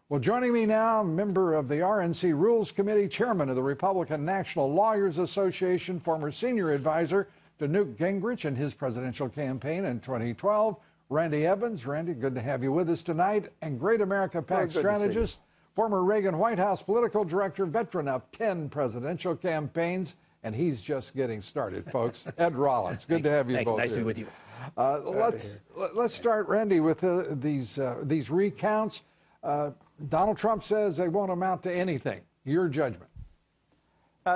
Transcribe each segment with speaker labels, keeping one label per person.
Speaker 1: Well, joining me now, member of the RNC Rules Committee, chairman of the Republican National Lawyers Association, former senior advisor to Newt Gingrich in his presidential campaign in 2012, Randy Evans. Randy, good to have you with us tonight. And Great America PAC strategist, former Reagan White House political director, veteran of 10 presidential campaigns, and he's just getting started, folks. Ed Rollins, good to have you both.
Speaker 2: Nice to be with you.
Speaker 1: Let's start, Randy, with these recounts. Donald Trump says they won't amount to anything. Your judgment?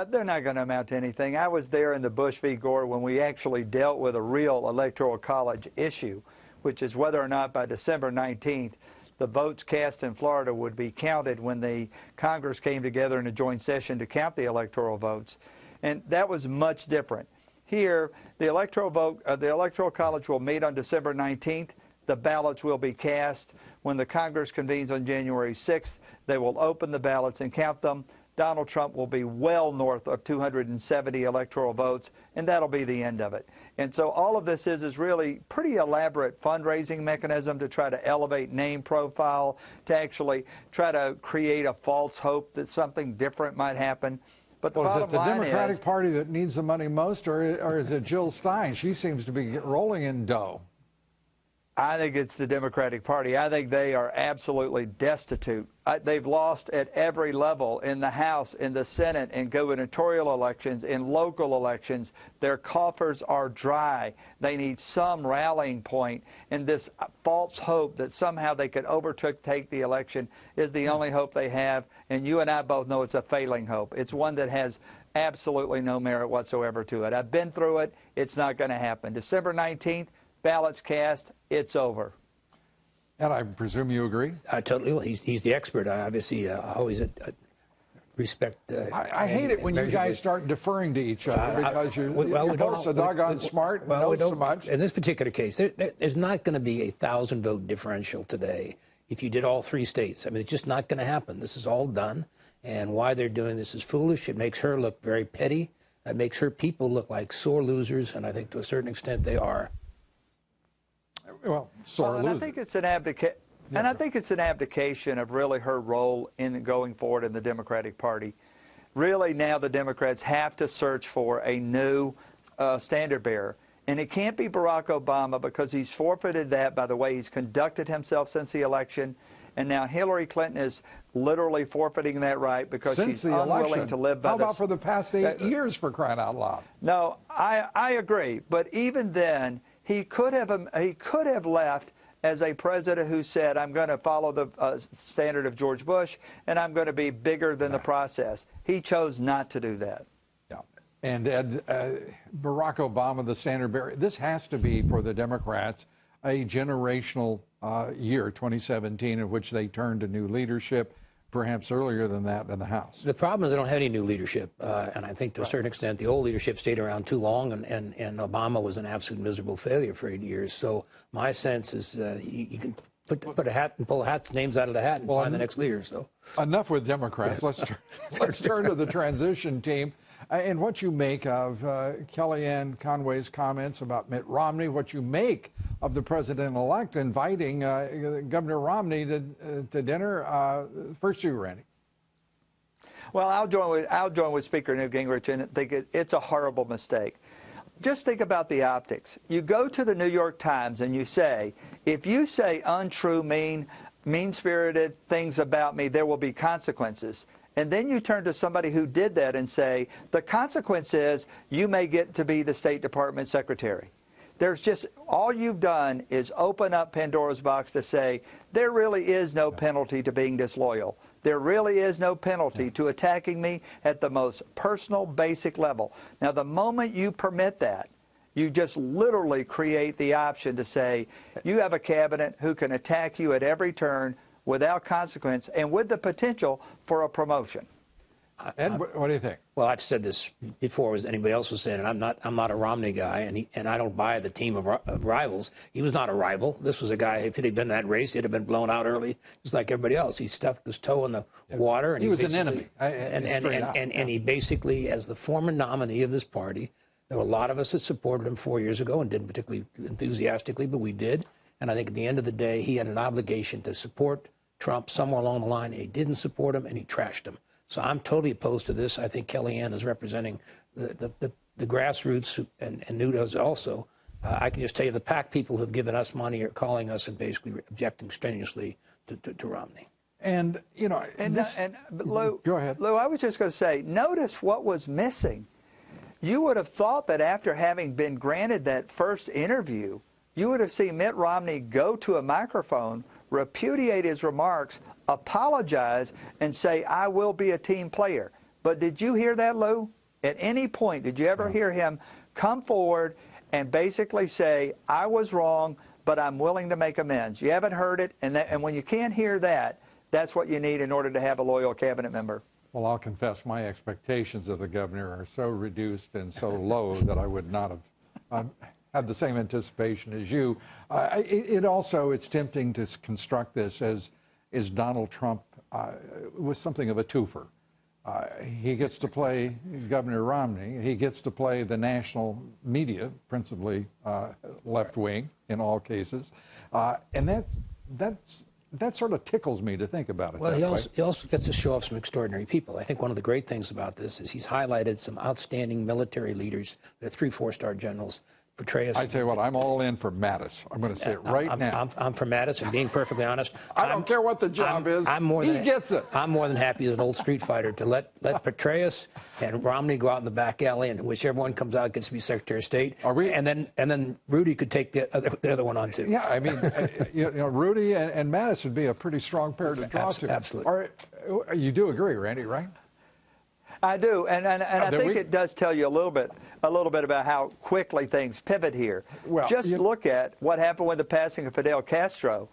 Speaker 3: They're not going to amount to anything. I was there in the Bush v. Gore when we actually dealt with a real electoral college issue, which is whether or not by December 19th the votes cast in Florida would be counted when the Congress came together in a joint session to count the electoral votes. And that was much different. Here, the electoral college will meet on December 19th. The ballots will be cast. When the Congress convenes on January 6th, they will open the ballots and count them. Donald Trump will be well north of 270 electoral votes, and that'll be the end of it. And so all of this is really pretty elaborate fundraising mechanism to try to elevate name profile, to actually try to create a false hope that something different might happen. But the bottom line is,
Speaker 1: is it the Democratic Party that needs the money most, or is it Jill Stein? She seems to be rolling in dough.
Speaker 3: I think it's the Democratic Party. I think they are absolutely destitute. They've lost at every level, in the House, in the Senate, in gubernatorial elections, in local elections. Their coffers are dry. They need some rallying point, and this false hope that somehow they could overtake the election is the only hope they have, and you and I both know it's a failing hope. It's one that has absolutely no merit whatsoever to it. I've been through it. It's not going to happen. December 19th, ballots cast, it's over.
Speaker 1: And I presume you agree?
Speaker 2: I totally will. He's the expert. I obviously always respect.
Speaker 1: I hate it when you guys start deferring to each other because you're both so doggone smart and know so much.
Speaker 2: In this particular case, there's not going to be a 1,000-vote differential today if you did all 3 states. I mean, it's just not going to happen. This is all done, and why they're doing this is foolish. It makes her look very petty. It makes her people look like sore losers, and I think to a certain extent they are.
Speaker 1: Well,
Speaker 3: and I think it's an abdication of really her role in going forward in the Democratic Party. Really, now the Democrats have to search for a new standard bearer. And it can't be Barack Obama because he's forfeited that by the way he's conducted himself since the election. And now Hillary Clinton is literally forfeiting that right because she's unwilling to live by
Speaker 1: How about for the past 8 years, for crying out loud?
Speaker 3: No, I agree. But even then, he could have left as a president who said, I'm going to follow the standard of George Bush, and I'm going to be bigger than the process. He chose not to do that.
Speaker 1: Yeah. And Ed, Barack Obama, the standard bearer, this has to be, for the Democrats, a generational year, 2017, in which they turn to new leadership, perhaps earlier than that in the House.
Speaker 2: The problem is they don't have any new leadership, and I think to a certain extent the old leadership stayed around too long, and Obama was an absolute miserable failure for 8 years. So my sense is you can put a hat and pull hats names out of the hat and find the next leader. So
Speaker 1: enough with Democrats. Let's turn to the transition team. And what you make of Kellyanne Conway's comments about Mitt Romney, what you make of the president-elect inviting Governor Romney to dinner. First you, Randy.
Speaker 3: Well, I'll join with Speaker Newt Gingrich and think it's a horrible mistake. Just think about the optics. You go to the New York Times and you say, if you say untrue, mean-spirited things about me, there will be consequences. And then you turn to somebody who did that and say, the consequence is you may get to be the State Department secretary. There's just, all you've done is open up Pandora's box to say, there really is no penalty to being disloyal. There really is no penalty to attacking me at the most personal, basic level. Now, the moment you permit that, you just literally create the option to say, you have a cabinet who can attack you at every turn without consequence and with the potential for a promotion.
Speaker 1: Ed, what do you think?
Speaker 2: Well, I've said this before, as anybody else was saying, and I'm not a Romney guy, and I don't buy the team of rivals. He was not a rival. This was a guy, if it had been that race, he'd have been blown out early, just like everybody else. He stuck his toe in the water. And
Speaker 1: he was an enemy.
Speaker 2: And he basically, as the former nominee of this party, there were a lot of us that supported him 4 years ago and didn't particularly enthusiastically, but we did. And I think at the end of the day, he had an obligation to support Trump somewhere along the line, and he didn't support him, and he trashed him. So I'm totally opposed to this. I think Kellyanne is representing the grassroots, and Newt is also. I can just tell you the PAC people who have given us money are calling us and basically objecting strenuously to Romney.
Speaker 1: And, you know,
Speaker 3: Lou,
Speaker 1: go ahead.
Speaker 3: Lou, I was just going to say, notice what was missing. You would have thought that after having been granted that first interview, you would have seen Mitt Romney go to a microphone, repudiate his remarks, apologize, and say, I will be a team player. But did you hear that, Lou? At any point, did you ever hear him come forward and basically say, I was wrong, but I'm willing to make amends? You haven't heard it, and when you can't hear that, that's what you need in order to have a loyal cabinet member.
Speaker 1: Well, I'll confess my expectations of the governor are so reduced and so low that I would not have had the same anticipation as you. It's tempting to construct this as Donald Trump was something of a twofer. He gets to play Governor Romney. He gets to play the national media, principally left-wing in all cases. And that sort of tickles me to think about it.
Speaker 2: Well, he also gets to show off some extraordinary people. I think one of the great things about this is he's highlighted some outstanding military leaders. They're 3 4-star generals.
Speaker 1: I tell you what, I'm all in for Mattis. I'm going to say it right now.
Speaker 2: I'm for Mattis, and being perfectly honest,
Speaker 1: I don't care what the job is. He gets it.
Speaker 2: I'm more than happy as an old street fighter to let Petraeus and Romney go out in the back alley, and whichever one comes out gets to be Secretary of State. And then Rudy could take the other one on too.
Speaker 1: Yeah, I mean, Rudy and Mattis would be a pretty strong pair to draw to.
Speaker 2: Absolutely.
Speaker 1: You do agree, Randy, right?
Speaker 3: I do, and I think it does tell you a little bit about how quickly things pivot here.
Speaker 1: Well,
Speaker 3: just look at what happened with the passing of Fidel Castro.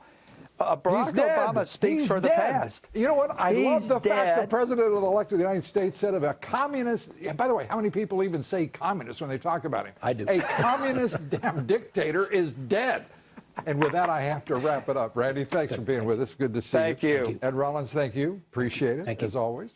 Speaker 3: Barack Obama speaks for the past.
Speaker 1: You know what? I love the fact the President-elect of the United States said of a communist. By the way, how many people even say communist when they talk about him?
Speaker 2: I do.
Speaker 1: A communist damn dictator is dead. And with that, I have to wrap it up. Randy, thanks for being with us. Good to see you.
Speaker 3: Thank you.
Speaker 1: Ed Rollins, thank you. Appreciate it, as always.